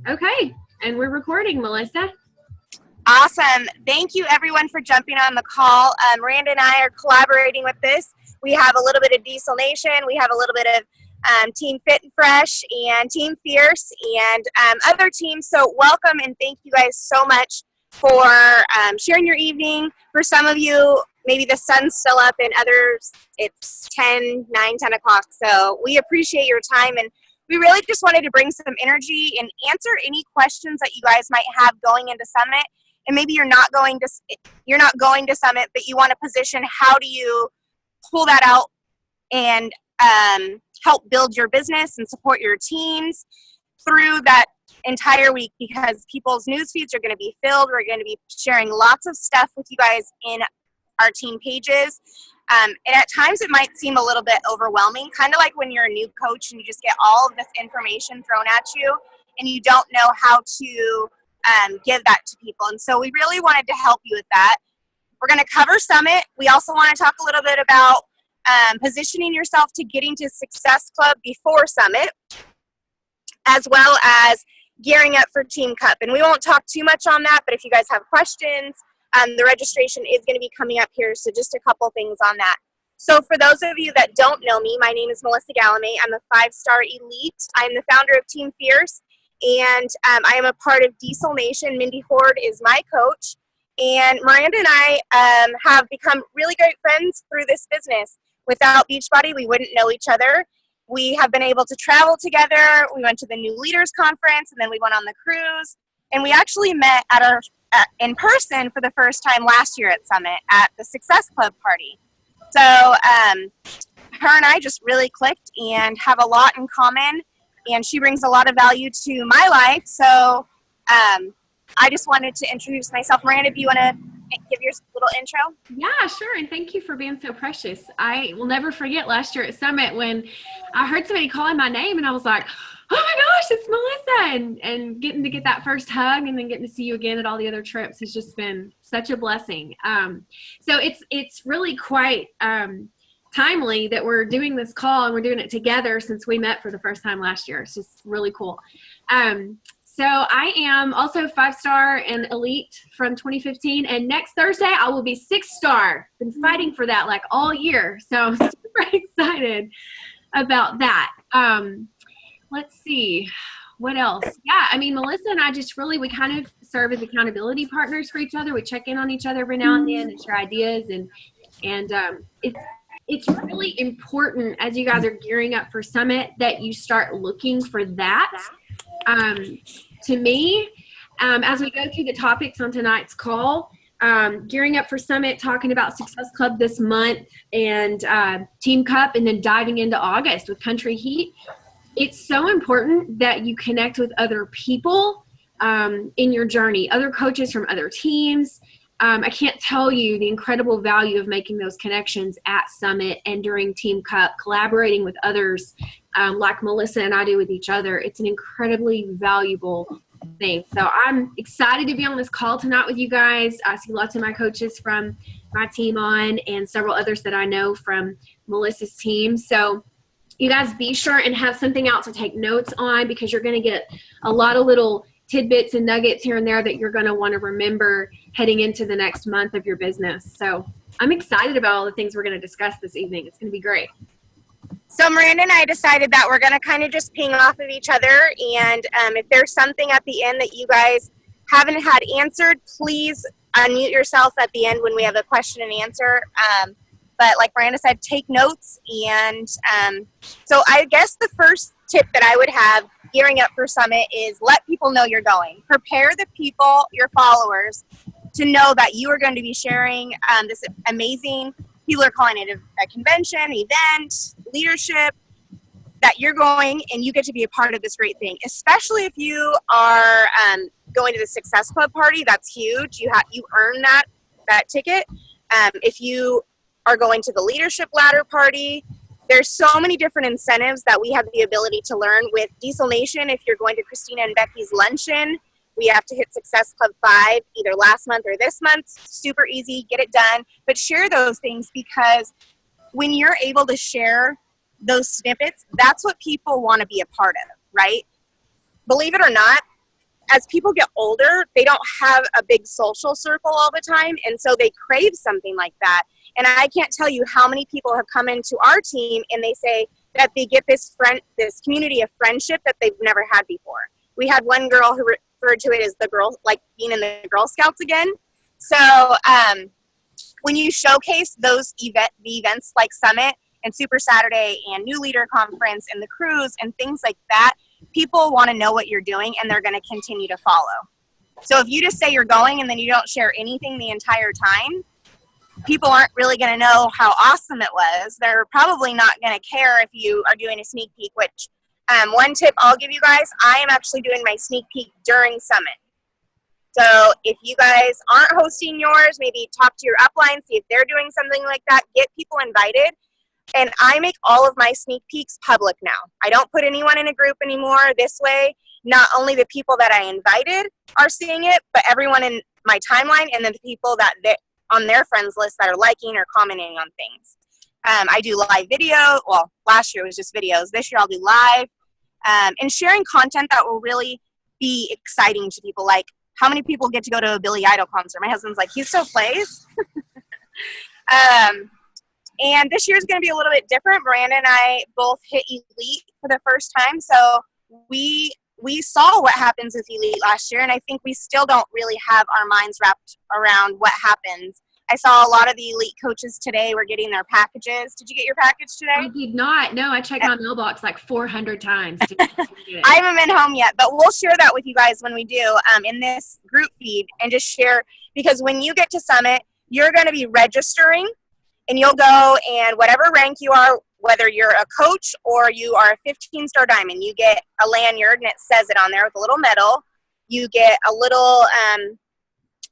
Okay, and we're recording, Melissa. Awesome. Thank you, everyone, for jumping on the call. Miranda and I are collaborating with this. We have a little bit of Diesel Nation. We have a little bit of Team Fit and Fresh and Team Fierce and other teams. So welcome and thank you guys so much for sharing your evening. For some of you, maybe the sun's still up, and others, it's 10 o'clock. So we appreciate your time, and we really just wanted to bring some energy and answer any questions that you guys might have going into Summit. And maybe you're not going to Summit, but you want to position, how do you pull that out and help build your business and support your teams through that entire week, because people's news feeds are going to be filled. We're going to be sharing lots of stuff with you guys in our team pages. And at times it might seem a little bit overwhelming, kind of like when you're a new coach and you just get all of this information thrown at you and you don't know how to give that to people. And so we really wanted to help you with that. We're going to cover Summit. We also want to talk a little bit about positioning yourself to getting to Success Club before Summit, as well as gearing up for Team Cup. And we won't talk too much on that, but if you guys have questions, the registration is going to be coming up here, so just a couple things on that. So for those of you that don't know me, my name is Melissa Gallamay. I'm a 5-star elite. I'm the founder of Team Fierce, and I am a part of Diesel Nation. Mindy Horde is my coach, and Miranda and I have become really great friends through this business. Without Beachbody, we wouldn't know each other. We have been able to travel together. We went to the New Leaders Conference, and then we went on the cruise, and we actually met in person for the first time last year at Summit at the Success Club party. So her and I just really clicked and have a lot in common, and she brings a lot of value to my life. So I just wanted to introduce myself. Miranda, do you want to give your little intro? Yeah, sure. And thank you for being so precious. I will never forget last year at Summit when I heard somebody calling my name and I was like, oh my gosh, it's Melissa. And getting to get that first hug and then getting to see you again at all the other trips has just been such a blessing. So it's really quite timely that we're doing this call and we're doing it together since we met for the first time last year. It's just really cool. So I am also 5-star and elite from 2015. And next Thursday, I will be 6-star. Been fighting for that like all year. So I'm super excited about that. Let's see. What else? Yeah, I mean, Melissa and I just really, we kind of serve as accountability partners for each other. We check in on each other every now and then and share ideas. And it's really important as you guys are gearing up for Summit that you start looking for that. To me, as we go through the topics on tonight's call, gearing up for Summit, talking about Success Club this month and Team Cup, and then diving into August with Country Heat, it's so important that you connect with other people in your journey, other coaches from other teams. I can't tell you the incredible value of making those connections at Summit and during Team Cup, collaborating with others like Melissa and I do with each other. It's an incredibly valuable thing. So I'm excited to be on this call tonight with you guys. I see lots of my coaches from my team on and several others that I know from Melissa's team. So you guys be sure and have something out to take notes on, because you're going to get a lot of little tidbits and nuggets here and there that you're going to want to remember heading into the next month of your business. So I'm excited about all the things we're going to discuss this evening. It's going to be great. So Miranda and I decided that we're going to kind of just ping off of each other. And if there's something at the end that you guys haven't had answered, please unmute yourself at the end when we have a question and answer. But like Miranda said, take notes. And so I guess the first tip that I would have gearing up for Summit is let people know you're going. Prepare the people, your followers, to know that you are going to be sharing this amazing, people are calling it a convention, event, leadership, that you're going and you get to be a part of this great thing. Especially if you are going to the Success Club party, that's huge. You earn that ticket. If you are going to the Leadership Ladder party, there's so many different incentives that we have the ability to learn with Diesel Nation. If you're going to Christina and Becky's luncheon, we have to hit Success Club 5 either last month or this month. Super easy, get it done. But share those things, because when you're able to share those snippets, that's what people want to be a part of, right? Believe it or not, as people get older, they don't have a big social circle all the time, and so they crave something like that. And I can't tell you how many people have come into our team and they say that they get this community of friendship that they've never had before. We had one girl who referred to it as the girl, like being in the Girl Scouts again. So when you showcase those events like Summit and Super Saturday and New Leader Conference and the cruise and things like that, people want to know what you're doing and they're going to continue to follow. So if you just say you're going and then you don't share anything the entire time, people aren't really going to know how awesome it was. They're probably not going to care if you are doing a sneak peek, which one tip I'll give you guys, I am actually doing my sneak peek during Summit. So if you guys aren't hosting yours, maybe talk to your upline, see if they're doing something like that, get people invited. And I make all of my sneak peeks public now. I don't put anyone in a group anymore. This way, not only the people that I invited are seeing it, but everyone in my timeline and then the people that on their friends list that are liking or commenting on things. I do live video. Well, last year was just videos. This year I'll do live. And sharing content that will really be exciting to people. Like, how many people get to go to a Billy Idol concert? My husband's like, he still plays? And this year's going to be a little bit different. Miranda and I both hit Elite for the first time. So we saw what happens with Elite last year, and I think we still don't really have our minds wrapped around what happens. I saw a lot of the Elite coaches today were getting their packages. Did you get your package today? I did not. No, I checked my mailbox like 400 times. I haven't been home yet, but we'll share that with you guys when we do in this group feed and just share, because when you get to Summit, you're going to be registering, and you'll go, and whatever rank you are, whether you're a coach or you are a 15-star diamond, you get a lanyard, and it says it on there with a little medal. You get a little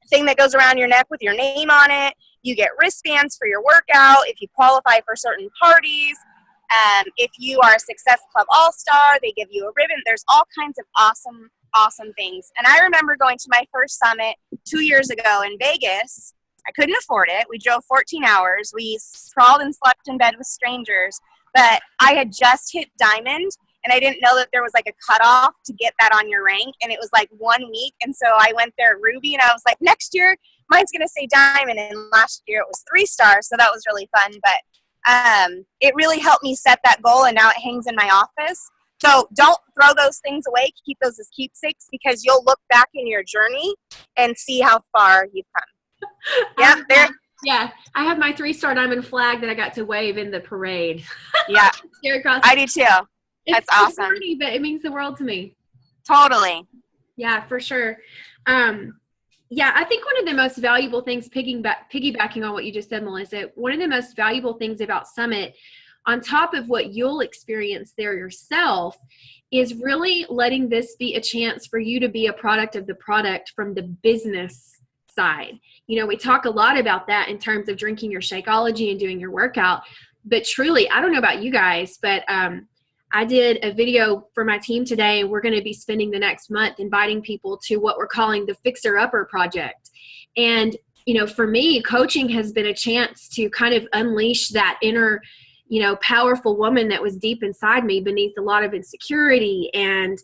thing that goes around your neck with your name on it. You get wristbands for your workout if you qualify for certain parties. If you are a Success Club All-Star, they give you a ribbon. There's all kinds of awesome things. And I remember going to my first summit 2 years ago in Vegas. I couldn't afford it. We drove 14 hours. We crawled and slept in bed with strangers. But I had just hit diamond, and I didn't know that there was like a cutoff to get that on your rank. And it was like 1 week. And so I went there ruby, and I was like, next year, mine's going to say diamond. And last year it was 3 stars. So that was really fun. But it really helped me set that goal, and now it hangs in my office. So don't throw those things away. Keep those as keepsakes, because you'll look back in your journey and see how far you've come. Yeah, I have my 3-star diamond flag that I got to wave in the parade. Yeah, I do too. That's awesome. Funny, but it means the world to me. Totally. Yeah, for sure. Yeah, I think one of the most valuable things, piggybacking on what you just said, Melissa, one of the most valuable things about Summit, on top of what you'll experience there yourself, is really letting this be a chance for you to be a product of the product from the business side. You know, we talk a lot about that in terms of drinking your Shakeology and doing your workout, but truly, I don't know about you guys, but I did a video for my team today, and we're going to be spending the next month inviting people to what we're calling the Fixer Upper Project. And, you know, for me, coaching has been a chance to kind of unleash that inner, you know, powerful woman that was deep inside me beneath a lot of insecurity and,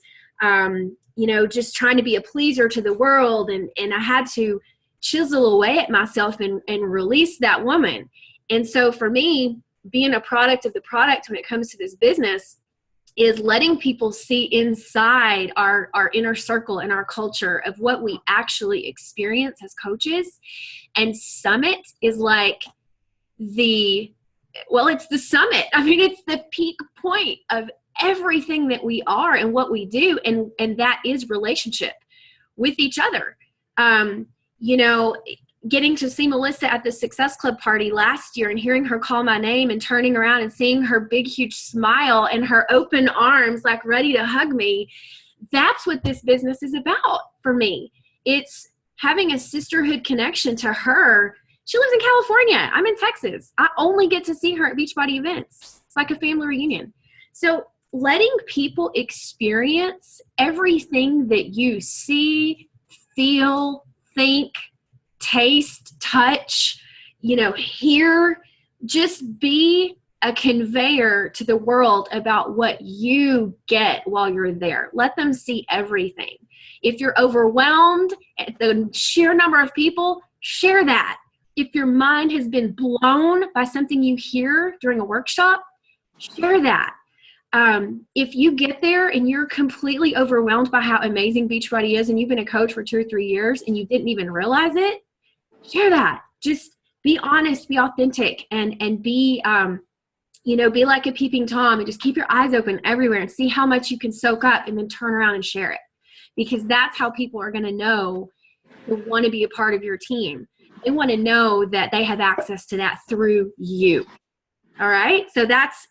you know, just trying to be a pleaser to the world. And I had to chisel away at myself and release that woman. And so for me, being a product of the product when it comes to this business is letting people see inside our inner circle and our culture of what we actually experience as coaches. And Summit is like it's the summit. I mean, it's the peak point of everything that we are and what we do. And that is relationship with each other. You know, getting to see Melissa at the Success Club party last year and hearing her call my name and turning around and seeing her big, huge smile and her open arms, like ready to hug me. That's what this business is about for me. It's having a sisterhood connection to her. She lives in California. I'm in Texas. I only get to see her at Beachbody events. It's like a family reunion. So letting people experience everything that you see, feel, think, taste, touch, you know, hear, just be a conveyor to the world about what you get while you're there. Let them see everything. If you're overwhelmed at the sheer number of people, share that. If your mind has been blown by something you hear during a workshop, share that. If you get there and you're completely overwhelmed by how amazing Beachbody is and you've been a coach for 2 or 3 years and you didn't even realize it, share that. Just be honest, be authentic, and be, be like a peeping Tom and just keep your eyes open everywhere and see how much you can soak up and then turn around and share it. Because that's how people are going to know who want to be a part of your team. They want to know that they have access to that through you. All right. So that's,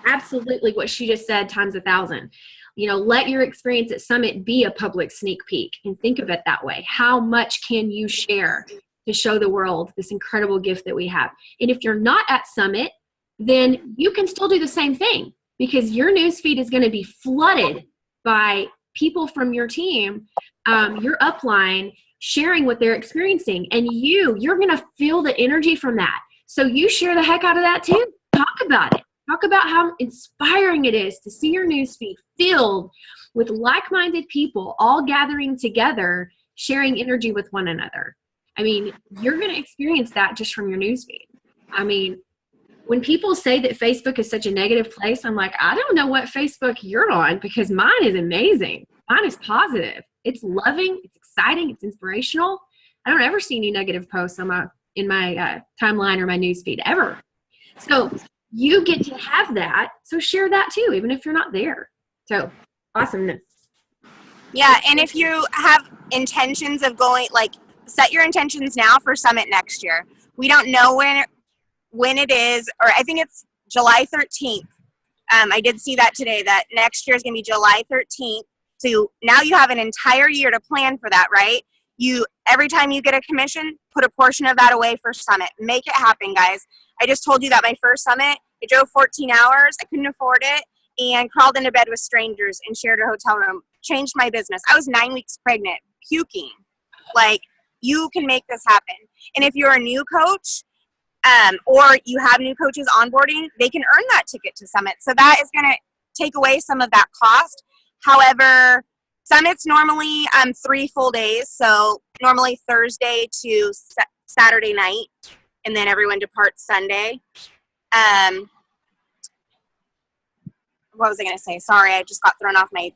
absolutely what she just said times 1,000. Let your experience at Summit be a public sneak peek, and think of it that way. How much can you share to show the world this incredible gift that we have? And if you're not at Summit, then you can still do the same thing, because your newsfeed is going to be flooded by people from your team, your upline, sharing what they're experiencing. And you're going to feel the energy from that. So you share the heck out of that too. Talk about it. Talk about how inspiring it is to see your newsfeed filled with like-minded people all gathering together, sharing energy with one another. You're going to experience that just from your newsfeed. When people say that Facebook is such a negative place, I'm like, I don't know what Facebook you're on, because mine is amazing. Mine is positive. It's loving. It's exciting. It's inspirational. I don't ever see any negative posts in my timeline or my newsfeed ever. So you get to have that. So share that too, even if you're not there. So awesomeness. Yeah. And if you have intentions of going, set your intentions now for Summit next year. We don't know when it is, or I think it's July 13th. I did see that today, that next year is going to be July 13th. So now you have an entire year to plan for that, right? Every time you get a commission, put a portion of that away for Summit. Make it happen, guys. I just told you that my first Summit, I drove 14 hours. I couldn't afford it, and crawled into bed with strangers and shared a hotel room. Changed my business. I was 9 weeks pregnant, puking. You can make this happen. And if you're a new coach, or you have new coaches onboarding, they can earn that ticket to Summit. So that is going to take away some of that cost. However, Summit's normally 3 full days. So normally Thursday to Saturday night, and then everyone departs Sunday. What was I going to say? Sorry, I just got thrown off. My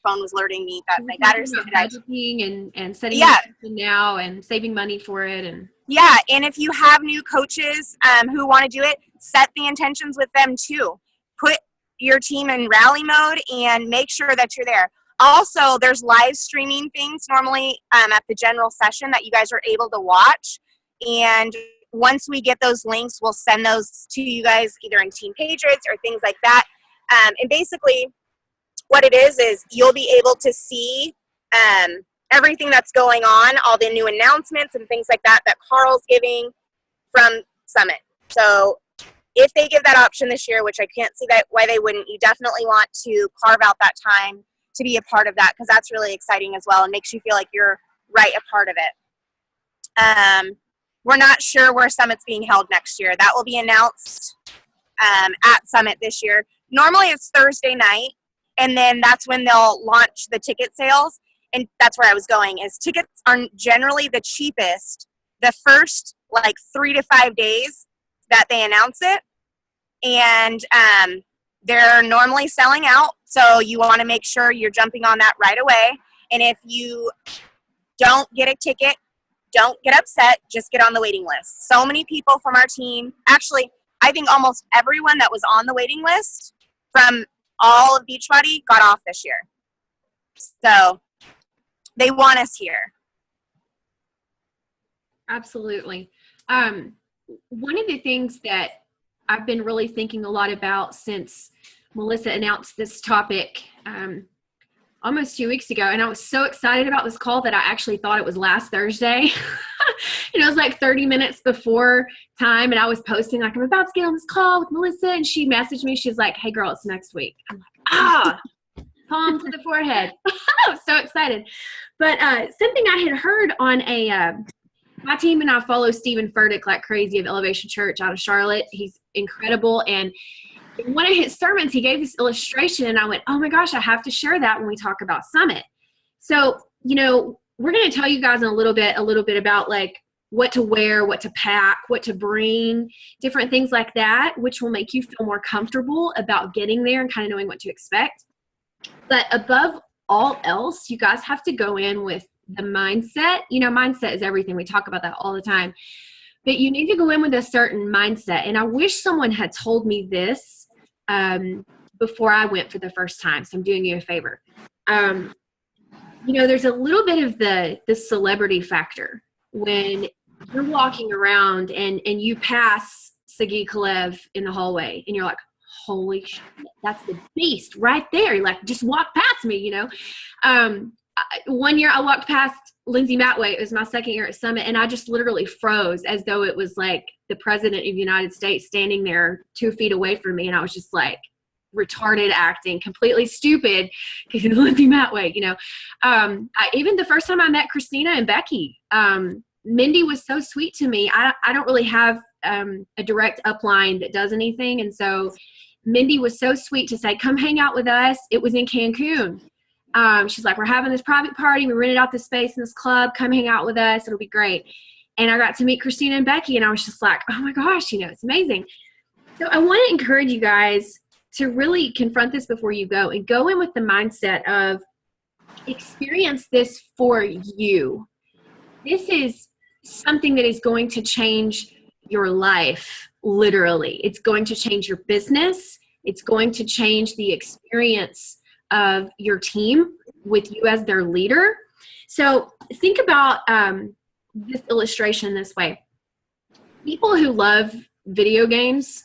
phone was alerting me that my battery's going to die. Budgeting and setting up now and saving money for it. Yeah, and if you have new coaches who want to do it, set the intentions with them too. Put your team in rally mode and make sure that you're there. Also, there's live streaming things normally at the general session that you guys are able to watch. And once we get those links, we'll send those to you guys either in Team Patriots or things like that. And basically what it is you'll be able to see everything that's going on, all the new announcements and things like that Carl's giving from Summit. So if they give that option this year, which I can't see why they wouldn't, you definitely want to carve out that time to be a part of that, because that's really exciting as well and makes you feel like you're right a part of it. We're not sure where Summit's being held next year. That will be announced at Summit this year. Normally it's Thursday night, and then that's when they'll launch the ticket sales. And that's where I was going, is tickets are generally the cheapest the first 3 to 5 days that they announce it. And they're normally selling out. So you want to make sure you're jumping on that right away. And if you don't get a ticket, don't get upset, just get on the waiting list. So many people from our team, actually, I think almost everyone that was on the waiting list from all of Beachbody got off this year. So they want us here. Absolutely. One of the things that I've been really thinking a lot about since Melissa announced this topic almost 2 weeks ago, and I was so excited about this call that I actually thought it was last Thursday. And it was 30 minutes before time, and I was posting I'm about to get on this call with Melissa, and she messaged me. She's like, "Hey girl, it's next week." I'm like, palm to the forehead. I was so excited. But something I had heard on my team and I follow Stephen Furtick like crazy of Elevation Church out of Charlotte. He's incredible. And in one of his sermons, he gave this illustration, and I went, oh my gosh, I have to share that when we talk about Summit. So, we're going to tell you guys in a little bit about like what to wear, what to pack, what to bring, different things like that, which will make you feel more comfortable about getting there and kind of knowing what to expect. But above all else, you guys have to go in with the mindset. Mindset is everything. We talk about that all the time. But you need to go in with a certain mindset. And I wish someone had told me this before I went for the first time. So I'm doing you a favor. There's a little bit of the celebrity factor when you're walking around and you pass Sagi Kalev in the hallway and you're like, holy shit, that's the beast right there. You're like, just walk past me, One year I walked past Lindsay Matway. It was my second year at Summit, and I just literally froze as though it was like the president of the United States standing there 2 feet away from me. And I was just like, retarded acting, completely stupid, because Lindsay Matway, even the first time I met Christina and Becky, Mindy was so sweet to me. I don't really have a direct upline that does anything. And so Mindy was so sweet to say, come hang out with us. It was in Cancun. She's like, we're having this private party. We rented out this space in this club. Come hang out with us. It'll be great. And I got to meet Christina and Becky, and I was just like, oh my gosh, it's amazing. So I want to encourage you guys to really confront this before you go, and go in with the mindset of experience this for you. This is something that is going to change your life, literally. It's going to change your business. It's going to change the experience of your team with you as their leader. So think about this illustration this way. People who love video games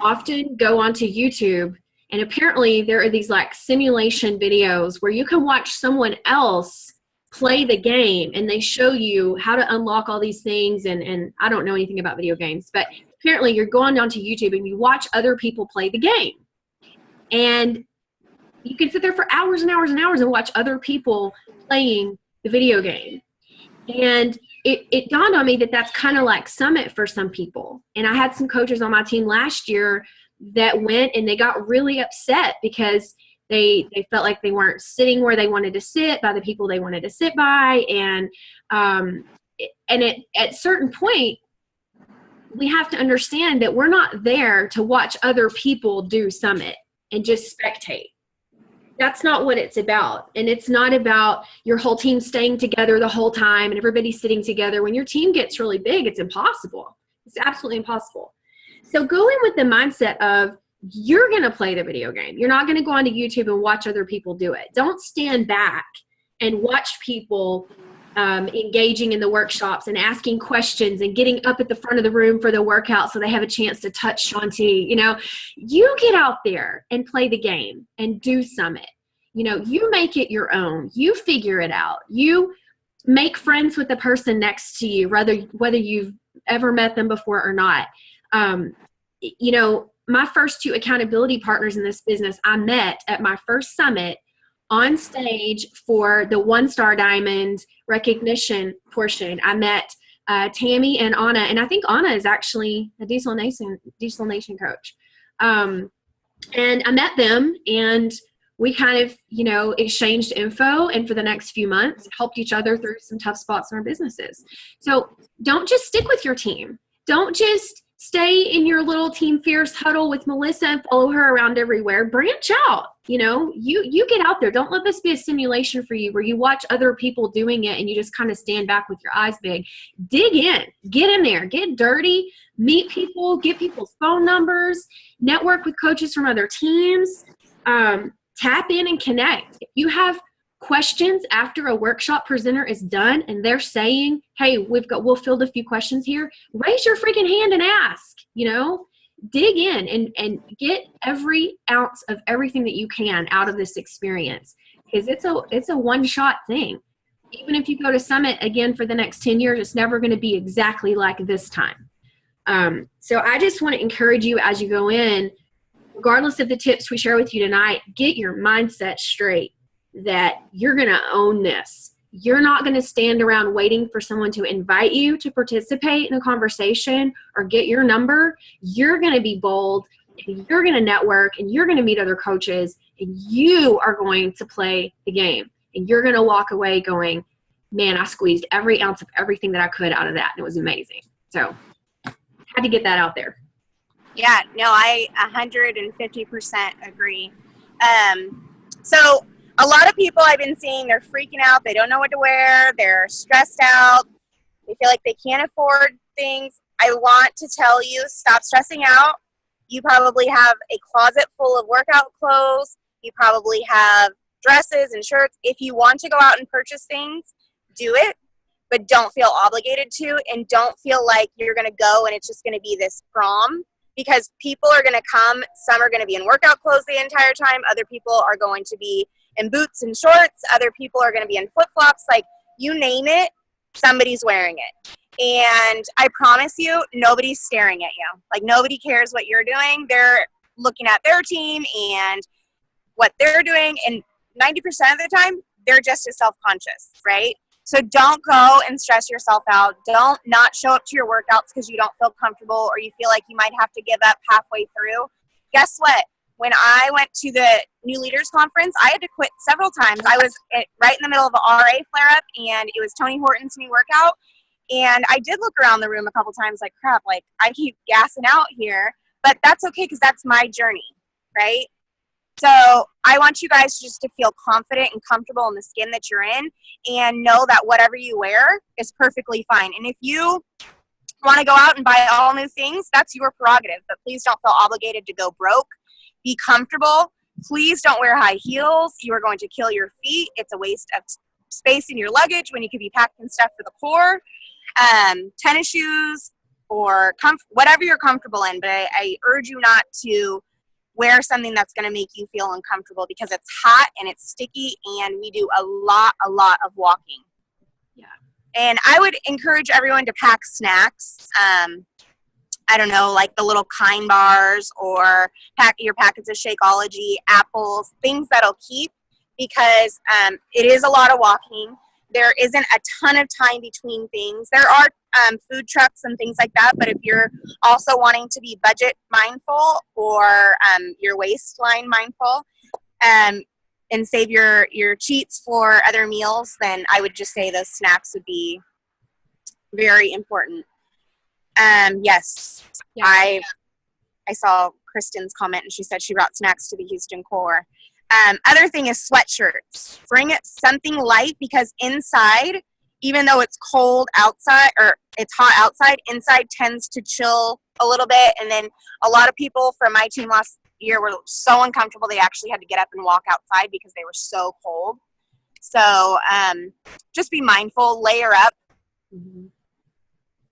often go onto YouTube, and apparently there are these like simulation videos where you can watch someone else play the game, and they show you how to unlock all these things. And I don't know anything about video games, but apparently you're going onto YouTube and you watch other people play the game, and you can sit there for hours and hours and hours and watch other people playing the video game. And it dawned on me that that's kind of like Summit for some people. And I had some coaches on my team last year that went and they got really upset because they felt like they weren't sitting where they wanted to sit by the people they wanted to sit by. And at certain point, we have to understand that we're not there to watch other people do Summit and just spectate. That's not what it's about. And it's not about your whole team staying together the whole time and everybody sitting together. When your team gets really big, it's impossible. It's absolutely impossible. So go in with the mindset of you're going to play the video game. You're not going to go onto YouTube and watch other people do it. Don't stand back and watch people engaging in the workshops and asking questions and getting up at the front of the room for the workout so they have a chance to touch Shanti. You get out there and play the game and do Summit. You make it your own. You figure it out. You make friends with the person next to you, whether you've ever met them before or not. My first 2 accountability partners in this business, I met at my first Summit on stage for the 1-Star Diamond recognition portion. I met Tammy and Anna, and I think Anna is actually a Diesel Nation coach. And I met them, and we kind of, exchanged info, and for the next few months helped each other through some tough spots in our businesses. So don't just stick with your team. Don't just stay in your little Team Fierce huddle with Melissa and follow her around everywhere. Branch out. You get out there. Don't let this be a simulation for you where you watch other people doing it and you just kind of stand back with your eyes big. Dig in. Get in there. Get dirty. Meet people. Get people's phone numbers. Network with coaches from other teams. Tap in and connect. If you have questions after a workshop presenter is done and they're saying, hey, we'll field a few questions here, raise your freaking hand and ask. Dig in and get every ounce of everything that you can out of this experience, because it's a one-shot thing. Even if you go to Summit again for the next 10 years, it's never going to be exactly like this time. So I just want to encourage you as you go in, regardless of the tips we share with you tonight, get your mindset straight that you're going to own this. You're not going to stand around waiting for someone to invite you to participate in a conversation or get your number. You're going to be bold, and you're going to network, and you're going to meet other coaches, and you are going to play the game. And you're going to walk away going, man, I squeezed every ounce of everything that I could out of that. And it was amazing. So had to get that out there. Yeah, no, I 150% agree. So a lot of people I've been seeing, they're freaking out. They don't know what to wear. They're stressed out. They feel like they can't afford things. I want to tell you, stop stressing out. You probably have a closet full of workout clothes. You probably have dresses and shirts. If you want to go out and purchase things, do it, but don't feel obligated to, and don't feel like you're going to go and it's just going to be this prom, because people are going to come. Some are going to be in workout clothes the entire time. Other people are going to be in boots and shorts. Other people are going to be in flip-flops. Like, you name it, somebody's wearing it. And I promise you, nobody's staring at you. Like, nobody cares what you're doing. They're looking at their team and what they're doing. And 90% of the time, they're just as self-conscious, right? So don't go and stress yourself out. Don't not show up to your workouts because you don't feel comfortable or you feel like you might have to give up halfway through. Guess what? When I went to the New Leaders Conference, I had to quit several times. I was right in the middle of an RA flare-up, and it was Tony Horton's new workout. And I did look around the room a couple times like, crap, like, I keep gassing out here. But that's okay, because that's my journey, right? So I want you guys just to feel confident and comfortable in the skin that you're in, and know that whatever you wear is perfectly fine. And if you want to go out and buy all new things, that's your prerogative. But please don't feel obligated to go broke. Be comfortable. Please don't wear high heels. You are going to kill your feet. It's a waste of space in your luggage when you could be packing stuff for the core. Tennis shoes or whatever you're comfortable in. But I urge you not to wear something that's going to make you feel uncomfortable, because it's hot and it's sticky, and we do a lot of walking. Yeah. And I would encourage everyone to pack snacks. I don't know, like the little Kind bars, or pack your packets of Shakeology, apples, things that'll keep, because it is a lot of walking. There isn't a ton of time between things. There are food trucks and things like that, but if you're also wanting to be budget mindful or your waistline mindful and save your cheats for other meals, then I would just say those snacks would be very important. Yes, yeah. I saw Kristen's comment, and she said she brought snacks to the Houston Core. Other thing is sweatshirts. Bring it something light, because inside, even though it's cold outside or it's hot outside, inside tends to chill a little bit. And then a lot of people from my team last year were so uncomfortable they actually had to get up and walk outside because they were so cold. So just be mindful, layer up. Mm-hmm.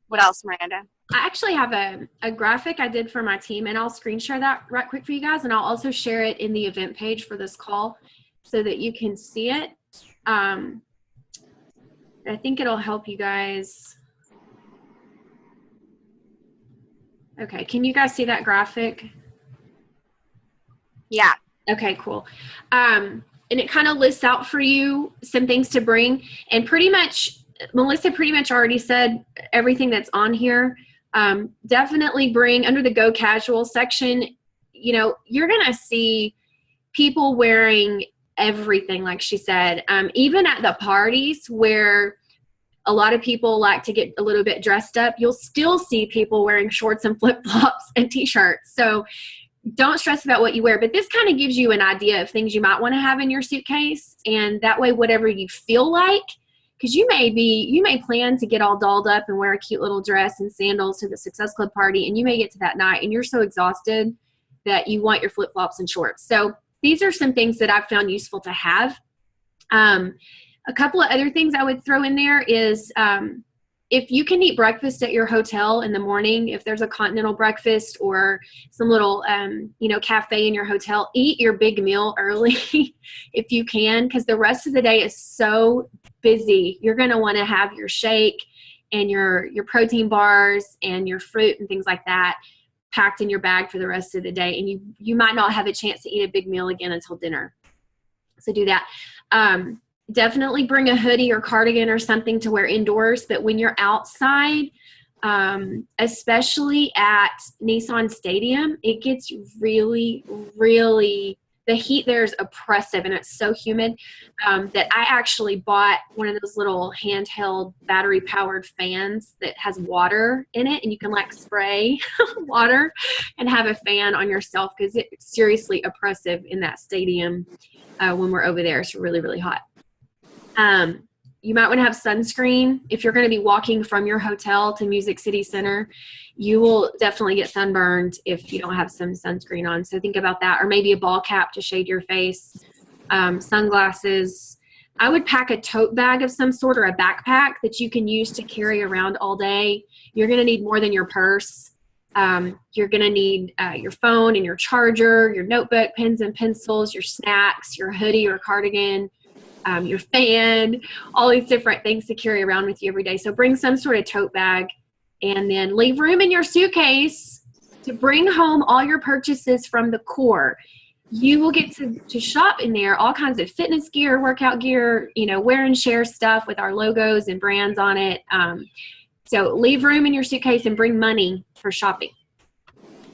What else, Miranda? I actually have a graphic I did for my team, and I'll screen share that right quick for you guys, and I'll also share it in the event page for this call so that you can see it. I think it'll help you guys. Okay, can you guys see that graphic? Yeah. Okay, cool. And it kind of lists out for you some things to bring, and pretty much Melissa pretty much already said everything that's on here. Definitely bring, under the Go Casual section, you know, you're going to see people wearing everything, like she said. Even at the parties where a lot of people like to get a little bit dressed up, you'll still see people wearing shorts and flip-flops and t-shirts. So don't stress about what you wear, but this kind of gives you an idea of things you might want to have in your suitcase. And that way, whatever you feel like, because you may plan to get all dolled up and wear a cute little dress and sandals to the Success Club party, and you may get to that night and you're so exhausted that you want your flip-flops and shorts. So these are some things that I've found useful to have. A couple of other things I would throw in there is if you can eat breakfast at your hotel in the morning, if there's a continental breakfast or some little, cafe in your hotel, eat your big meal early if you can, because the rest of the day is so busy. You're going to want to have your shake and your protein bars and your fruit and things like that packed in your bag for the rest of the day. And you might not have a chance to eat a big meal again until dinner. So do that. Definitely bring a hoodie or cardigan or something to wear indoors. But when you're outside, especially at Nissan Stadium, it gets really, really, the heat there is oppressive and it's so humid that I actually bought one of those little handheld battery powered fans that has water in it, and you can like spray water and have a fan on yourself because it's seriously oppressive in that stadium when we're over there. It's really, really hot. You might want to have sunscreen. If you're going to be walking from your hotel to Music City Center, you will definitely get sunburned if you don't have some sunscreen on. So think about that. Or maybe a ball cap to shade your face, sunglasses. I would pack a tote bag of some sort or a backpack that you can use to carry around all day. You're going to need more than your purse. You're going to need your phone and your charger, your notebook, pens and pencils, your snacks, your hoodie or cardigan, your fan, all these different things to carry around with you every day. So bring some sort of tote bag, and then leave room in your suitcase to bring home all your purchases from the core. You will get to shop in there, all kinds of fitness gear, workout gear, wear and share stuff with our logos and brands on it. So leave room in your suitcase and bring money for shopping.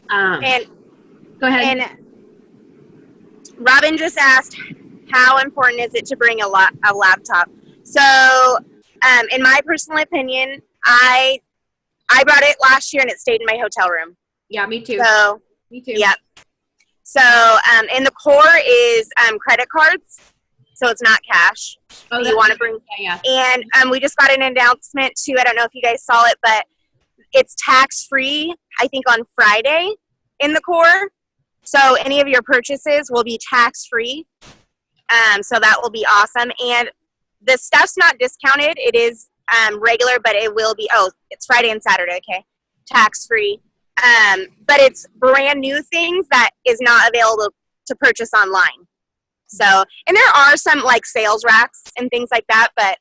And go ahead. And Robin just asked, how important is it to bring a laptop? So, in my personal opinion, I brought it last year and it stayed in my hotel room. Yeah, me too. So, me too. Yep. So, in the core is credit cards, so it's not cash. Oh, you want to bring. Yeah. And we just got an announcement too. I don't know if you guys saw it, but it's tax free. I think on Friday in the core. So any of your purchases will be tax free. So that will be awesome. And the stuff's not discounted. It is regular, but it will be, it's Friday and Saturday, okay, tax-free. But it's brand new things that is not available to purchase online. So, and there are some like sales racks and things like that, but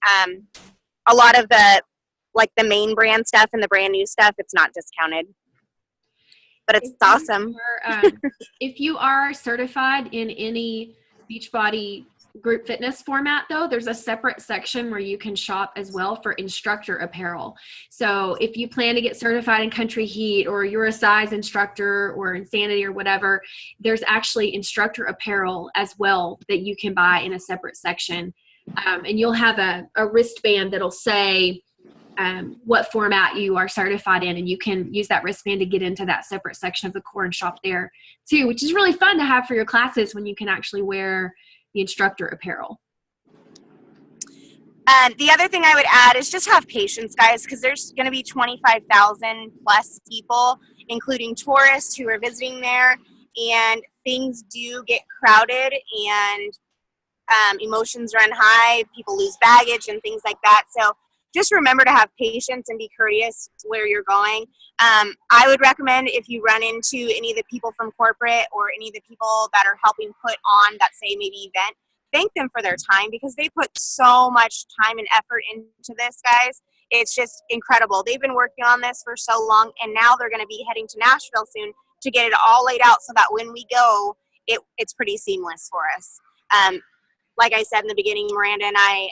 a lot of the, like the main brand stuff and the brand new stuff, it's not discounted. But it's awesome. If you are certified in any Beachbody group fitness format, though, there's a separate section where you can shop as well for instructor apparel. So if you plan to get certified in Country Heat, or you're a size instructor or Insanity or whatever, there's actually instructor apparel as well that you can buy in a separate section. And you'll have a wristband that'll say what format you are certified in, and you can use that wristband to get into that separate section of the core and shop there too, which is really fun to have for your classes when you can actually wear the instructor apparel. The other thing I would add is just have patience, guys, because there's going to be 25,000 plus people, including tourists who are visiting there, and things do get crowded, and emotions run high, people lose baggage and things like that. So just remember to have patience and be courteous where you're going. I would recommend, if you run into any of the people from corporate or any of the people that are helping put on that say maybe event, thank them for their time, because they put so much time and effort into this, guys. It's just incredible. They've been working on this for so long, and now they're going to be heading to Nashville soon to get it all laid out so that when we go, it's pretty seamless for us. Like I said in the beginning, Miranda and I,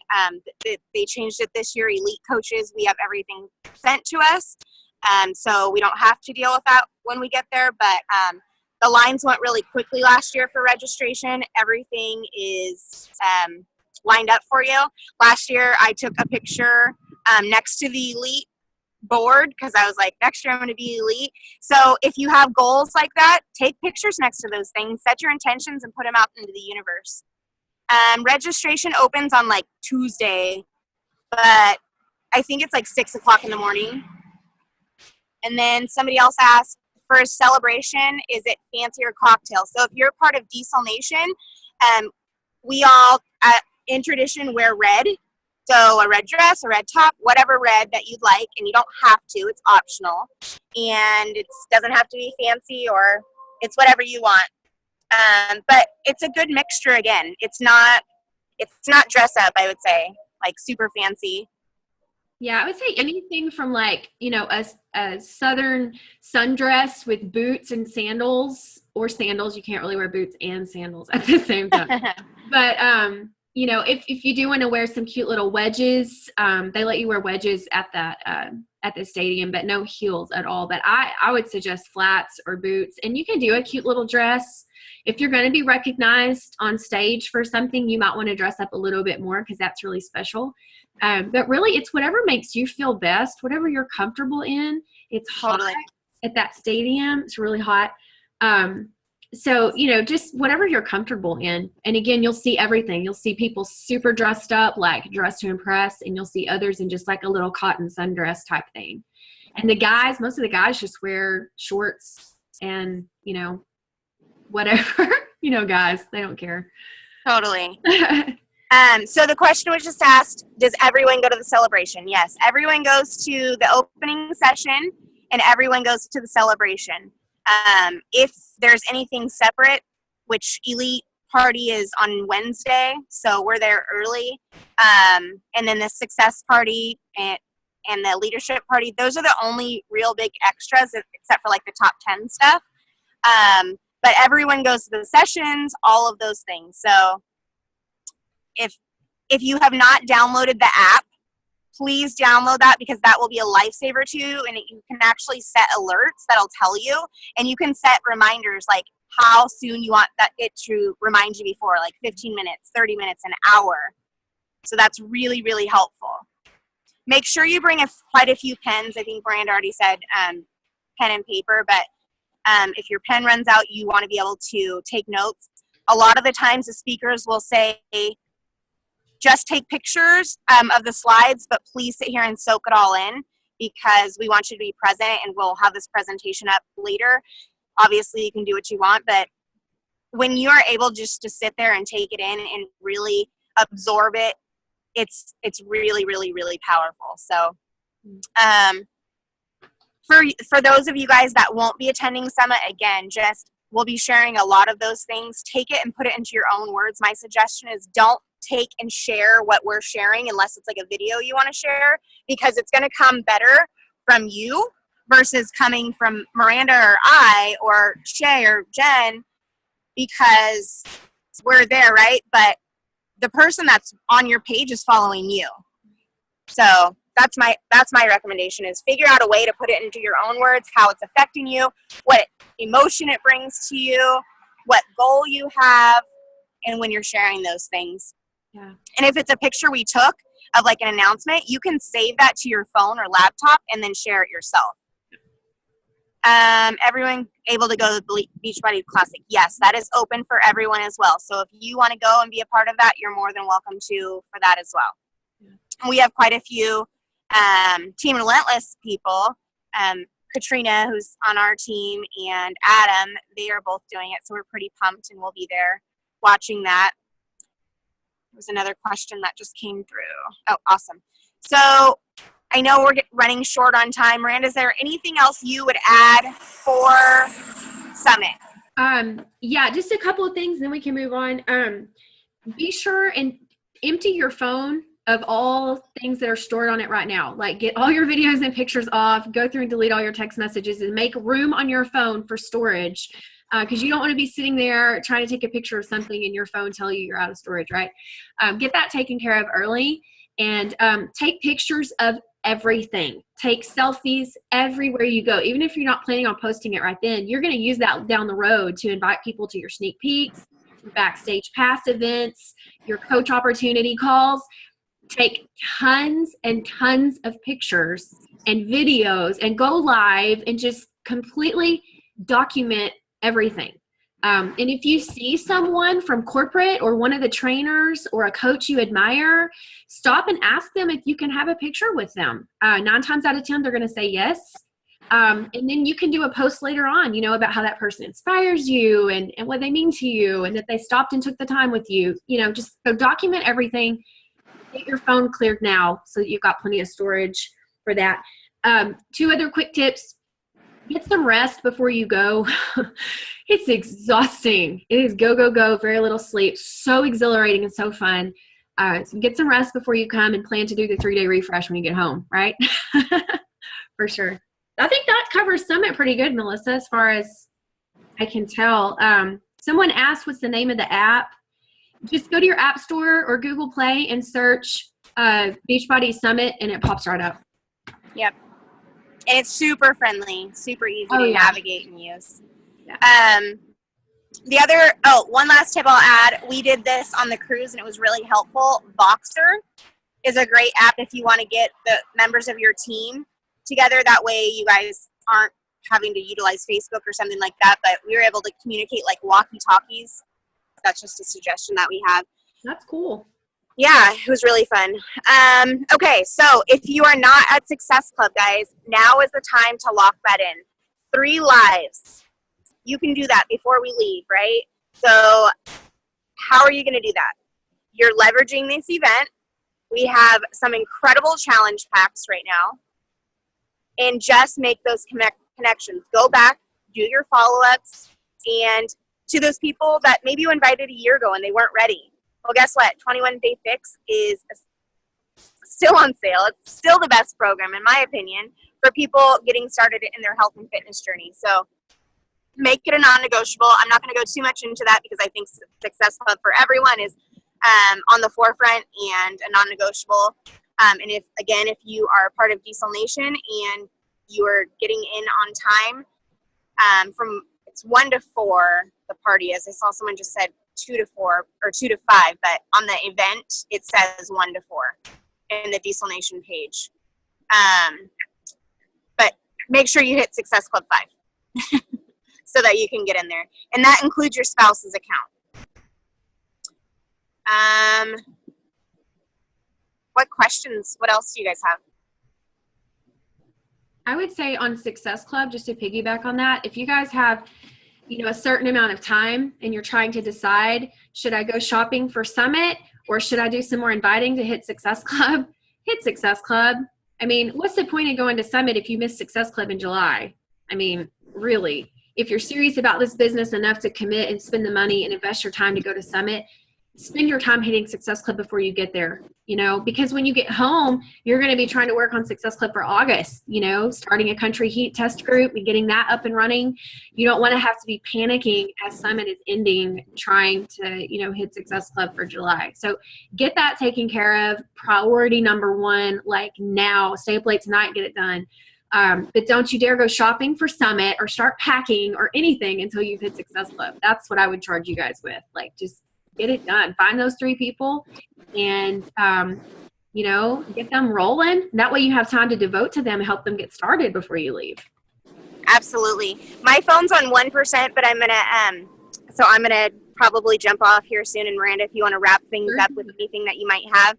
they changed it this year. Elite coaches, we have everything sent to us. So we don't have to deal with that when we get there. But the lines went really quickly last year for registration. Everything is lined up for you. Last year, I took a picture next to the Elite board because I was like, next year I'm going to be Elite. So if you have goals like that, take pictures next to those things, set your intentions, and put them out into the universe. Registration opens on like Tuesday, but I think it's like 6 o'clock in the morning. And then somebody else asked, for a celebration, is it fancy or cocktail? So if you're part of Diesel Nation, we all in tradition wear red. So a red dress, a red top, whatever red that you'd like, and you don't have to, it's optional. And it doesn't have to be fancy, or it's whatever you want. But it's a good mixture again. It's not dress up, I would say, like super fancy. Yeah, I would say anything from like, a southern sundress with boots and sandals, or sandals. You can't really wear boots and sandals at the same time. But, if you do want to wear some cute little wedges, they let you wear wedges at the stadium, but no heels at all. But I would suggest flats or boots, and you can do a cute little dress If you're going to be recognized on stage for something, you might want to dress up a little bit more because that's really special. But really, it's whatever makes you feel best, whatever you're comfortable in. It's hot at that stadium. It's really hot. So, just whatever you're comfortable in. And again, you'll see everything. You'll see people super dressed up, like dressed to impress, and you'll see others in just like a little cotton sundress type thing. And most of the guys just wear shorts and, whatever, guys, they don't care. Totally. So the question was just asked, does everyone go to the celebration? Yes, everyone goes to the opening session and everyone goes to the celebration. If there's anything separate, which Elite Party is on Wednesday, so we're there early, and then the Success Party and the Leadership Party, those are the only real big extras, except for like the top 10 stuff. But everyone goes to the sessions, all of those things. So if you have not downloaded the app, please download that, because that will be a lifesaver to you, and you can actually set alerts that'll tell you, and you can set reminders like how soon you want it to remind you before, like 15 minutes, 30 minutes, an hour. So that's really, really helpful. Make sure you bring quite a few pens. I think Miranda already said pen and paper, but if your pen runs out, you want to be able to take notes. A lot of the times the speakers will say, just take pictures of the slides, but please sit here and soak it all in, because we want you to be present, and we'll have this presentation up later. Obviously, you can do what you want, but when you are able just to sit there and take it in and really absorb it, it's really, really, really powerful. So for those of you guys that won't be attending Summit, again, we'll be sharing a lot of those things. Take it and put it into your own words. My suggestion is don't take and share what we're sharing unless it's like a video you want to share, because it's going to come better from you versus coming from Miranda or I or Shay or Jen, because we're there, right? But the person that's on your page is following you. So that's my recommendation, is figure out a way to put it into your own words, how it's affecting you, what emotion it brings to you, what goal you have, and when you're sharing those things. Yeah. And if it's a picture we took of like an announcement, you can save that to your phone or laptop and then share it yourself. Everyone able to go to the Beachbody Classic? Yes, that is open for everyone as well. So if you want to go and be a part of that, you're more than welcome to for that as well. Yeah. And we have quite a few Team Relentless people. Katrina, who's on our team, and Adam, they are both doing it. So we're pretty pumped, and we'll be there watching that. There was another question that just came through. Oh, awesome. So I know we're running short on time. Miranda, is there anything else you would add for Summit? Yeah, just a couple of things, then we can move on. Be sure and empty your phone of all things that are stored on it right now. Like, get all your videos and pictures off, go through and delete all your text messages, and make room on your phone for storage, because you don't want to be sitting there trying to take a picture of something and your phone tell you you're out of storage, right? Get that taken care of early, and take pictures of everything. Take selfies everywhere you go. Even if you're not planning on posting it right then, you're going to use that down the road to invite people to your sneak peeks, your backstage pass events, your coach opportunity calls. Take tons and tons of pictures and videos and go live and just completely document everything. And if you see someone from corporate or one of the trainers or a coach you admire, stop and ask them if you can have a picture with them. 9 times out of 10, they're going to say yes. And then you can do a post later on, about how that person inspires you and what they mean to you, and that they stopped and took the time with you. Just so document everything. Get your phone cleared now so that you've got plenty of storage for that. 2 other quick tips. Get some rest before you go. It's exhausting. It is go, go, go, very little sleep. So exhilarating and so fun. So get some rest before you come, and plan to do the 3-day refresh when you get home, right? For sure. I think that covers Summit pretty good, Melissa, as far as I can tell. Someone asked what's the name of the app. Just go to your App Store or Google Play and search Beachbody Summit, and it pops right up. Yep. And it's super friendly, super easy to navigate and use. Yeah. One last tip I'll add. We did this on the cruise and it was really helpful. Voxer is a great app if you want to get the members of your team together. That way you guys aren't having to utilize Facebook or something like that, but we were able to communicate like walkie-talkies. That's just a suggestion that we have. That's cool. Yeah, it was really fun. Okay, so if you are not at Success Club, guys, now is the time to lock that in. 3 lives. You can do that before we leave, right? So how are you going to do that? You're leveraging this event. We have some incredible challenge packs right now. And just make those connections. Go back, do your follow-ups, and to those people that maybe you invited a year ago and they weren't ready. Well, guess what? 21 Day Fix is still on sale. It's still the best program, in my opinion, for people getting started in their health and fitness journey. So make it a non-negotiable. I'm not going to go too much into that because I think Success Club for everyone is on the forefront and a non-negotiable. And if you are a part of Diesel Nation and you are getting in on time, from it's 1 to 4, the party is. I saw someone just said 2 to 4 or 2 to 5, but on the event it says 1 to 4 in the Diesel Nation page. But make sure you hit Success Club 5 so that you can get in there, and that includes your spouse's account. What questions? What else do you guys have? I would say on Success Club, just to piggyback on that, if you guys have, a certain amount of time and you're trying to decide, should I go shopping for Summit or should I do some more inviting to hit Success Club? Hit Success Club. I mean, what's the point of going to Summit if you miss Success Club in July? I mean, really, if you're serious about this business enough to commit and spend the money and invest your time to go to Summit, spend your time hitting Success Club before you get there, because when you get home, you're going to be trying to work on Success Club for August, starting a country heat test group and getting that up and running. You don't want to have to be panicking as Summit is ending, trying to, hit Success Club for July. So get that taken care of. Priority number 1, like now, stay up late tonight, get it done. But don't you dare go shopping for Summit or start packing or anything until you've hit Success Club. That's what I would charge you guys with. Like, just get it done. Find those 3 people and, get them rolling. That way you have time to devote to them and help them get started before you leave. Absolutely. My phone's on 1%, but I'm going to probably jump off here soon. And Miranda, if you want to wrap things up with anything that you might have.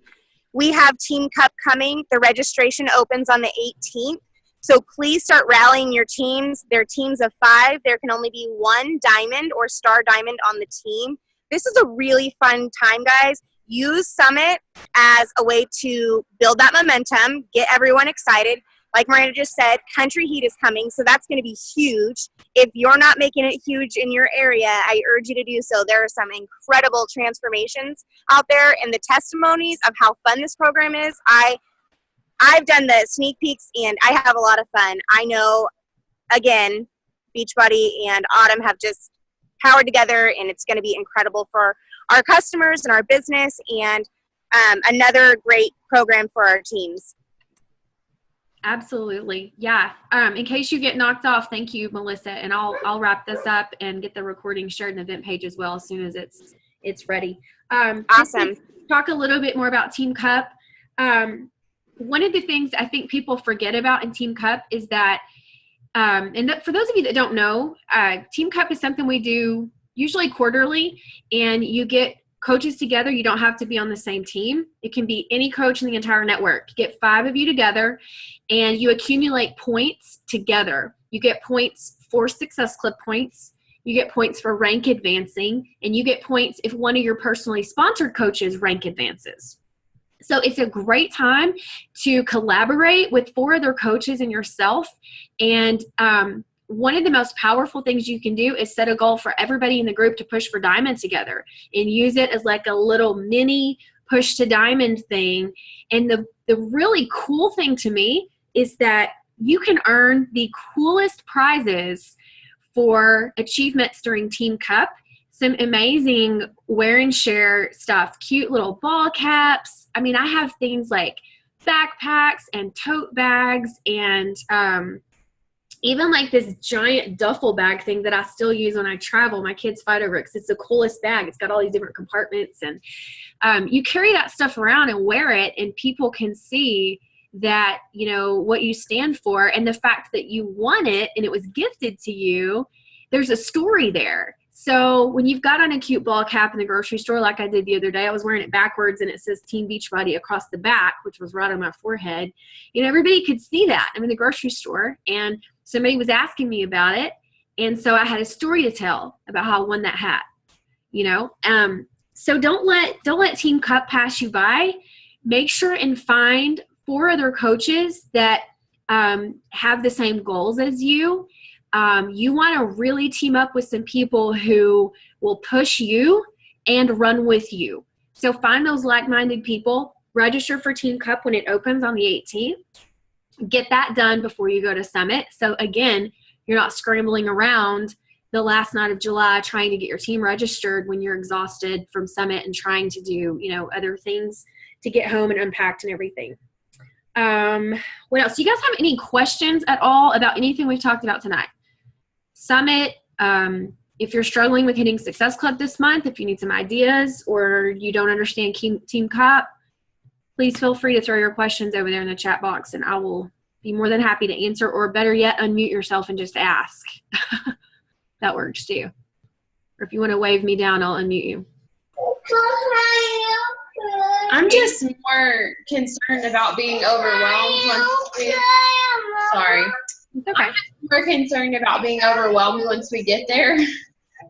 We have Team Cup coming. The registration opens on the 18th. So please start rallying your teams. They're teams of 5. There can only be 1 diamond or star diamond on the team. This is a really fun time, guys. Use Summit as a way to build that momentum, get everyone excited. Like Miranda just said, Country Heat is coming, so that's going to be huge. If you're not making it huge in your area, I urge you to do so. There are some incredible transformations out there, and the testimonies of how fun this program is. I've done the sneak peeks, and I have a lot of fun. I know, again, Beachbody and Autumn have just powered together, and it's going to be incredible for our customers and our business, and another great program for our teams. Absolutely. Yeah. In case you get knocked off, thank you, Melissa. And I'll wrap this up and get the recording shared in the event page as well as soon as it's ready. Awesome. Talk a little bit more about Team Cup. One of the things I think people forget about in Team Cup is that, for those of you that don't know, Team Cup is something we do usually quarterly, and you get coaches together. You don't have to be on the same team. It can be any coach in the entire network. You get 5 of you together and you accumulate points together. You get points for Success Club points. You get points for rank advancing, and you get points if one of your personally sponsored coaches rank advances. So it's a great time to collaborate with 4 other coaches and yourself. And one of the most powerful things you can do is set a goal for everybody in the group to push for diamond together and use it as like a little mini push to diamond thing. And the really cool thing to me is that you can earn the coolest prizes for achievements during Team Cup. Some amazing wear and share stuff, cute little ball caps. I mean, I have things like backpacks and tote bags and, even like this giant duffel bag thing that I still use when I travel. My kids fight over it because it's the coolest bag. It's got all these different compartments, and you carry that stuff around and wear it, and people can see that, you know, what you stand for, and the fact that you won it and it was gifted to you. There's a story there. So when you've got on a cute ball cap in the grocery store, like I did the other day, I was wearing it backwards and it says Team Beachbody across the back, which was right on my forehead. You know, everybody could see that. I'm in the grocery store and somebody was asking me about it. And so I had a story to tell about how I won that hat, you know? So don't let Team Cup pass you by. Make sure and find 4 other coaches that have the same goals as you. You want to really team up with some people who will push you and run with you. So find those like-minded people. Register for Team Cup when it opens on the 18th. Get that done before you go to Summit. So again, you're not scrambling around the last night of July trying to get your team registered when you're exhausted from Summit and trying to do, you know, other things to get home and unpacked and everything. What else? Do you guys have any questions at all about anything we've talked about tonight? Summit, if you're struggling with hitting Success Club this month, if you need some ideas or you don't understand Team Cup, please feel free to throw your questions over there in the chat box and I will be more than happy to answer, or better yet, unmute yourself and just ask. That works too. Or if you want to wave me down, I'll unmute you. I'm just more concerned about being overwhelmed sorry. It's okay. I'm more concerned about being overwhelmed once we get there.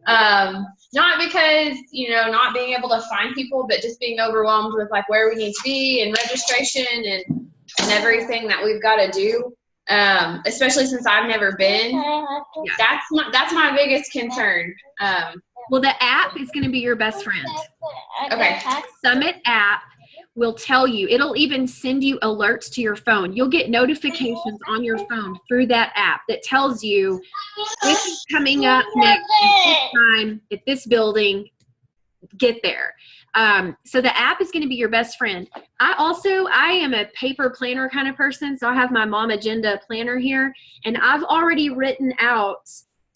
Not because, you know, not being able to find people, but just being overwhelmed with like where we need to be and registration and everything that we've got to do. Especially since I've never been. Yeah. That's my biggest concern. Well, the app is going to be your best friend. Okay. Summit app will tell you. It'll even send you alerts to your phone. You'll get notifications on your phone through that app that tells you this is coming up next at this time at this building. Get there. So the app is going to be your best friend. I am a paper planner kind of person. So I have my Mom Agenda planner here, and I've already written out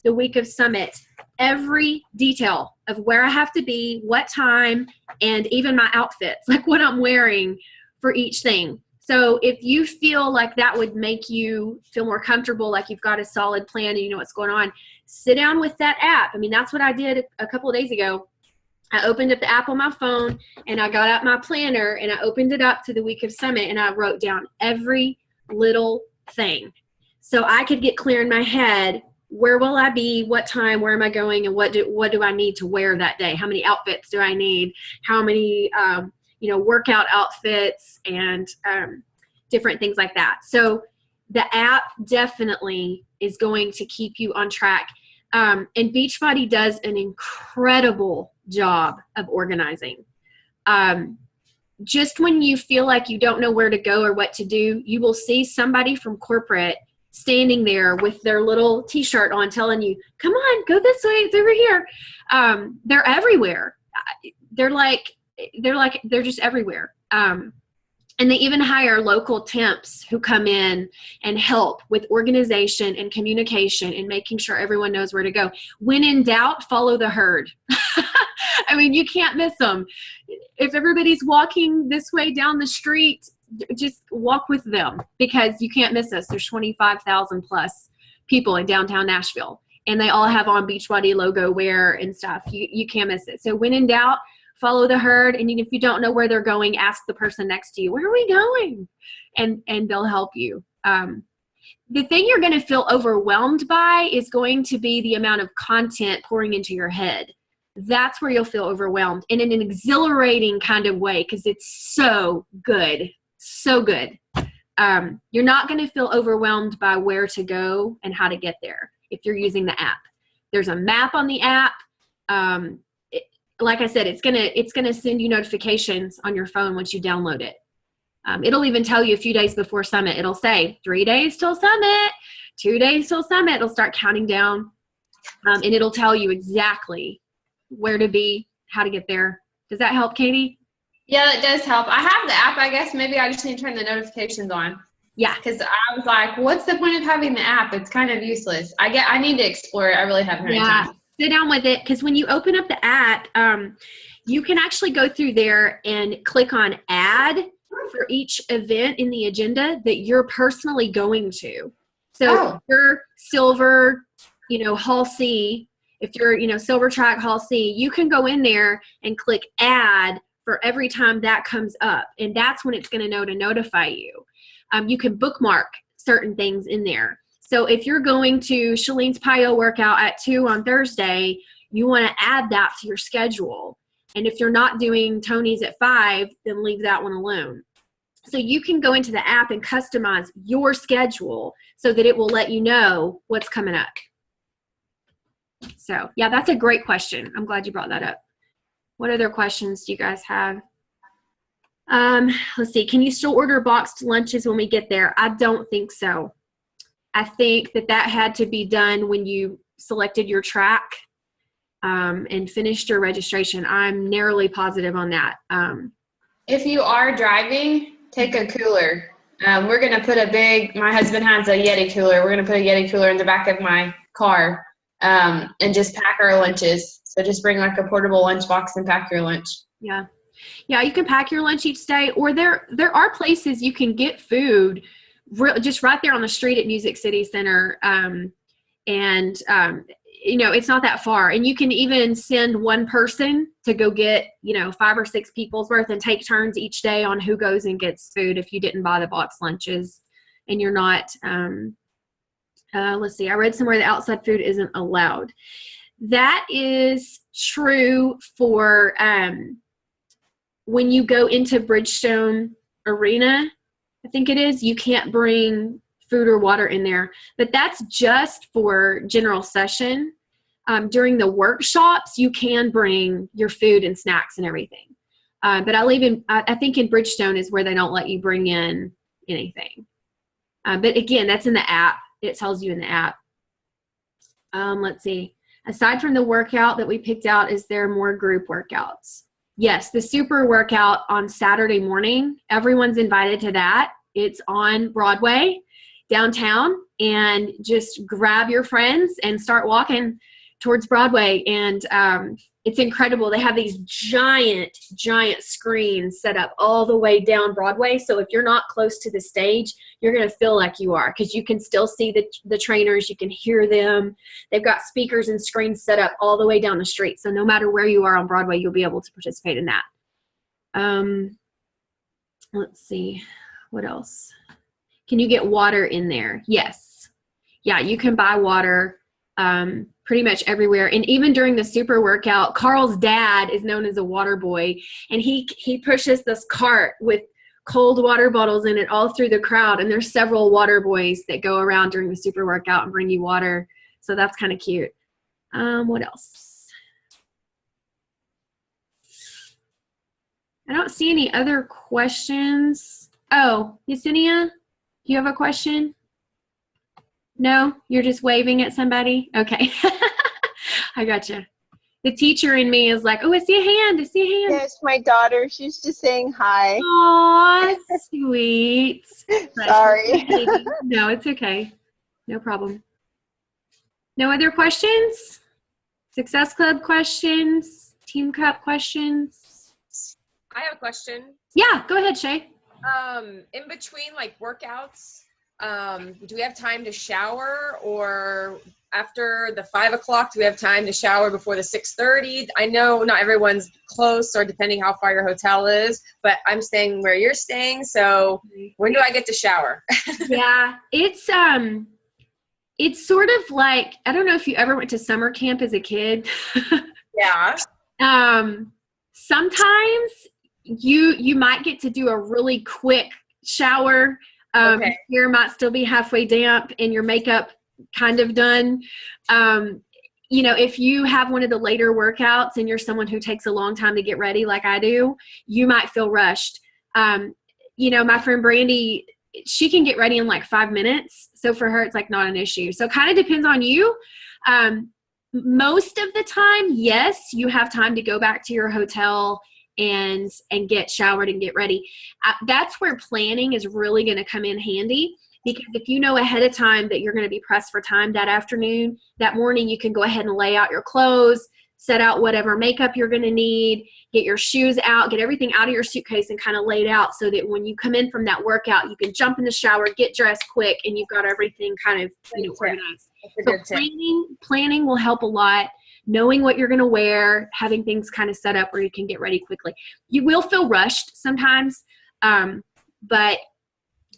the week of Summit, every detail of where I have to be, what time, and even my outfits, like what I'm wearing for each thing. So if you feel like that would make you feel more comfortable, like you've got a solid plan and you know what's going on, sit down with that app. I mean, that's what I did a couple of days ago. I opened up the app on my phone and I got out my planner and I opened it up to the week of Summit and I wrote down every little thing so I could get clear in my head. Where will I be? What time? Where am I going? And what do I need to wear that day? How many outfits do I need? How many, workout outfits and different things like that. So the app definitely is going to keep you on track. And Beachbody does an incredible job of organizing. Just when you feel like you don't know where to go or what to do, you will see somebody from corporate standing there with their little t-shirt on telling you, come on, go this way, it's over here. They're everywhere. They're just everywhere. And they even hire local temps who come in and help with organization and communication and making sure everyone knows where to go. When in doubt, follow the herd. I mean, you can't miss them. If everybody's walking this way down the street, just walk with them because you can't miss us. There's 25,000 plus people in downtown Nashville, and they all have on Beachbody logo wear and stuff. You can't miss it. So when in doubt, follow the herd. And if you don't know where they're going, ask the person next to you, where are we going? And they'll help you. The thing you're going to feel overwhelmed by is going to be the amount of content pouring into your head. That's where you'll feel overwhelmed, and in an exhilarating kind of way, because it's so good. So good. You're not going to feel overwhelmed by where to go and how to get there if you're using the app. There's a map on the app. Like I said, it's gonna send you notifications on your phone once you download it. It'll even tell you a few days before Summit. It'll say 3 days till Summit, 2 days till Summit. It'll start counting down, and it'll tell you exactly where to be, how to get there. Does that help, Katie? Yeah, that does help. I have the app, I guess. Maybe I just need to turn the notifications on. Yeah. Because I was like, what's the point of having the app? It's kind of useless. I need to explore it. I really haven't had time. Sit down with it, because when you open up the app, you can actually go through there and click on add for each event in the agenda that you're personally going to. So if you're silver, Hall C, if you're, silver track Hall C, you can go in there and click add for every time that comes up. And that's when it's going to know to notify you. You can bookmark certain things in there. So if you're going to Shalene's PIO workout at 2 on Thursday, you want to add that to your schedule. And if you're not doing Tony's at 5, then leave that one alone. So you can go into the app and customize your schedule so that it will let you know what's coming up. So yeah, that's a great question. I'm glad you brought that up. What other questions do you guys have? Let's see. Can you still order boxed lunches when we get there? I don't think so. I think that had to be done when you selected your track and finished your registration. I'm narrowly positive on that. If you are driving, take a cooler. We're going to put my husband has a Yeti cooler. We're going to put a Yeti cooler in the back of my car and just pack our lunches. So just bring like a portable lunch box and pack your lunch. Yeah. Yeah, you can pack your lunch each day, or there are places you can get food just right there on the street at Music City Center. It's not that far. And you can even send one person to go get, 5 or 6 people's worth and take turns each day on who goes and gets food if you didn't buy the box lunches and you're not, let's see, I read somewhere that outside food isn't allowed. That is true for when you go into Bridgestone Arena, I think it is, you can't bring food or water in there. But that's just for general session. During the workshops, you can bring your food and snacks and everything. But I think in Bridgestone is where they don't let you bring in anything. But again, that's in the app. It tells you in the app. Let's see. Aside from the workout that we picked out, is there more group workouts? Yes, the super workout on Saturday morning, everyone's invited to that. It's on Broadway downtown, and just grab your friends and start walking towards Broadway. And it's incredible. They have these giant screens set up all the way down Broadway. So if you're not close to the stage, you're going to feel like you are, because you can still see the trainers. You can hear them. They've got speakers and screens set up all the way down the street. So no matter where you are on Broadway, you'll be able to participate in that. Let's see. What else? Can you get water in there? Yes. Yeah, you can buy water pretty much everywhere. And even during the super workout, Carl's dad is known as a water boy, and he pushes this cart with cold water bottles in it all through the crowd. And there's several water boys that go around during the super workout and bring you water. So that's kind of cute. What else? I don't see any other questions. Oh, Yesenia, do you have a question? No, you're just waving at somebody? Okay. I gotcha. The teacher in me is like, oh, I see a hand. I see a hand. Yes, my daughter. She's just saying hi. Aw, sweet. Sorry. No, it's okay. No problem. No other questions? Success Club questions? Team Cup questions? I have a question. Yeah, go ahead, Shay. In between like workouts, do we have time to shower, or after the 5 o'clock, do we have time to shower before the 6:30? I know not everyone's close, or depending how far your hotel is, but I'm staying where you're staying. So when do I get to shower? Yeah, it's sort of like, I don't know if you ever went to summer camp as a kid. Yeah. Sometimes you might get to do a really quick shower. Okay. Your hair might still be halfway damp and your makeup kind of done. If you have one of the later workouts and you're someone who takes a long time to get ready like I do, you might feel rushed. My friend Brandy, she can get ready in like 5 minutes. So for her, it's like not an issue. So it kind of depends on you. Most of the time, yes, you have time to go back to your hotel and get showered and get ready. That's where planning is really going to come in handy, because if you know ahead of time that you're going to be pressed for time that afternoon, that morning you can go ahead and lay out your clothes, set out whatever makeup you're going to need, get your shoes out, get everything out of your suitcase and kind of laid out so that when you come in from that workout, you can jump in the shower, get dressed quick, and you've got everything kind of organized. So planning will help a lot. Knowing what you're going to wear, having things kind of set up where you can get ready quickly. You will feel rushed sometimes, but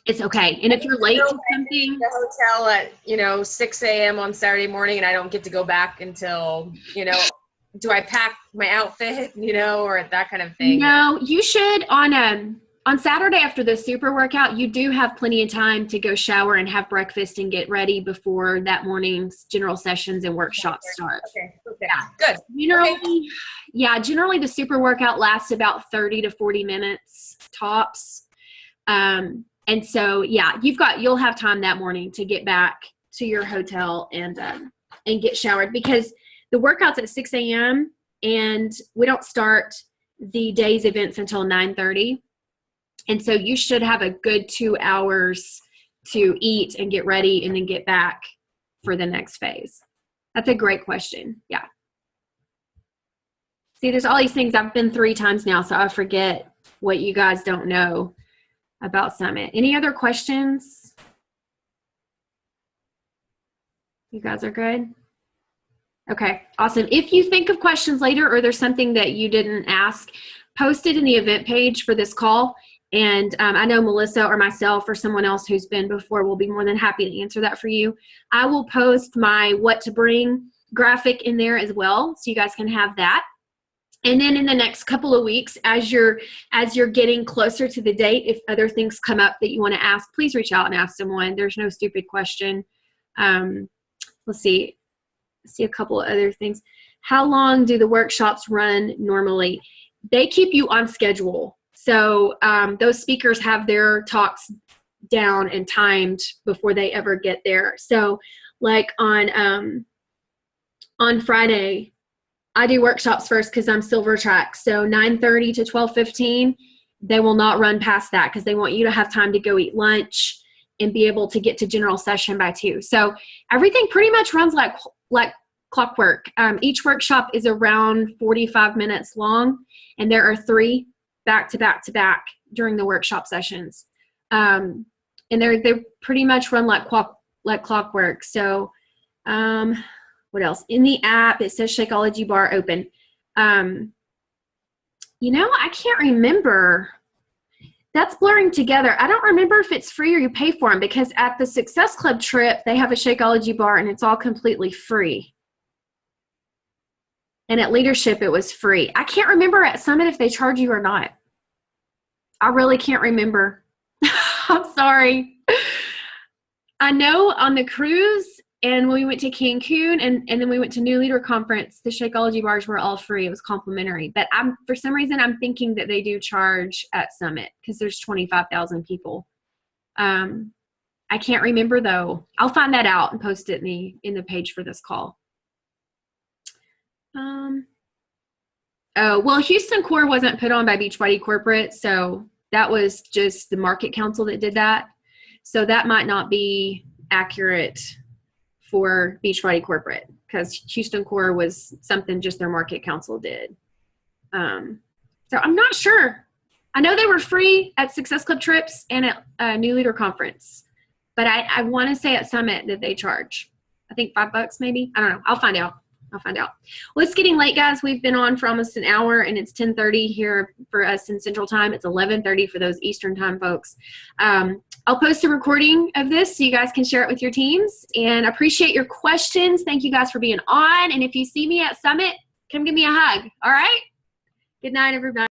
it's okay. And if you're late to something, the hotel at 6 a.m. on Saturday morning, and I don't get to go back until do I pack my outfit, or that kind of thing? No, you should on Saturday after the super workout, you do have plenty of time to go shower and have breakfast and get ready before that morning's general sessions and workshops start. Okay. Yeah. Good. Generally the super workout lasts about 30 to 40 minutes tops. And so, you'll have time that morning to get back to your hotel and get showered, because the workout's at 6 a.m. and we don't start the day's events until 9:30. And so you should have a good 2 hours to eat and get ready and then get back for the next phase. That's a great question. Yeah. See, there's all these things. I've been 3 times now, so I forget what you guys don't know about Summit. Any other questions? You guys are good? Okay, awesome. If you think of questions later or there's something that you didn't ask, post it in the event page for this call. And I know Melissa or myself or someone else who's been before will be more than happy to answer that for you. I will post my what to bring graphic in there as well, so you guys can have that. And then in the next couple of weeks, as you're getting closer to the date, if other things come up that you want to ask, please reach out and ask someone. There's no stupid question. Let's see a couple of other things. How long do the workshops run normally? They keep you on schedule. So those speakers have their talks down and timed before they ever get there. So like on Friday, I do workshops first because I'm silver track. So 9:30 to 12:15, they will not run past that because they want you to have time to go eat lunch and be able to get to general session by 2. So everything pretty much runs like clockwork. Each workshop is around 45 minutes long, and there are 3 back to back to back during the workshop sessions. And they pretty much run like clockwork. So what else? In the app, it says Shakeology Bar open. I can't remember. That's blurring together. I don't remember if it's free or you pay for them, because at the Success Club trip, they have a Shakeology Bar and it's all completely free. And at Leadership, it was free. I can't remember at Summit if they charge you or not. I really can't remember. I'm sorry. I know on the cruise and when we went to Cancun and then we went to New Leader Conference, the Shakeology bars were all free. It was complimentary. But for some reason, I'm thinking that they do charge at Summit because there's 25,000 people. I can't remember, though. I'll find that out and post it in the page for this call. Houston Core wasn't put on by Beachbody Corporate, so that was just the Market Council that did that. So that might not be accurate for Beachbody Corporate because Houston Core was something just their Market Council did. So I'm not sure. I know they were free at Success Club trips and at New Leader Conference, but I want to say at Summit that they charge, I think $5 maybe. I don't know. I'll find out. Well, it's getting late, guys. We've been on for almost an hour, and it's 10:30 here for us in Central Time. It's 11:30 for those Eastern Time folks. I'll post a recording of this so you guys can share it with your teams, and appreciate your questions. Thank you guys for being on, and if you see me at Summit, come give me a hug. All right? Good night, everybody.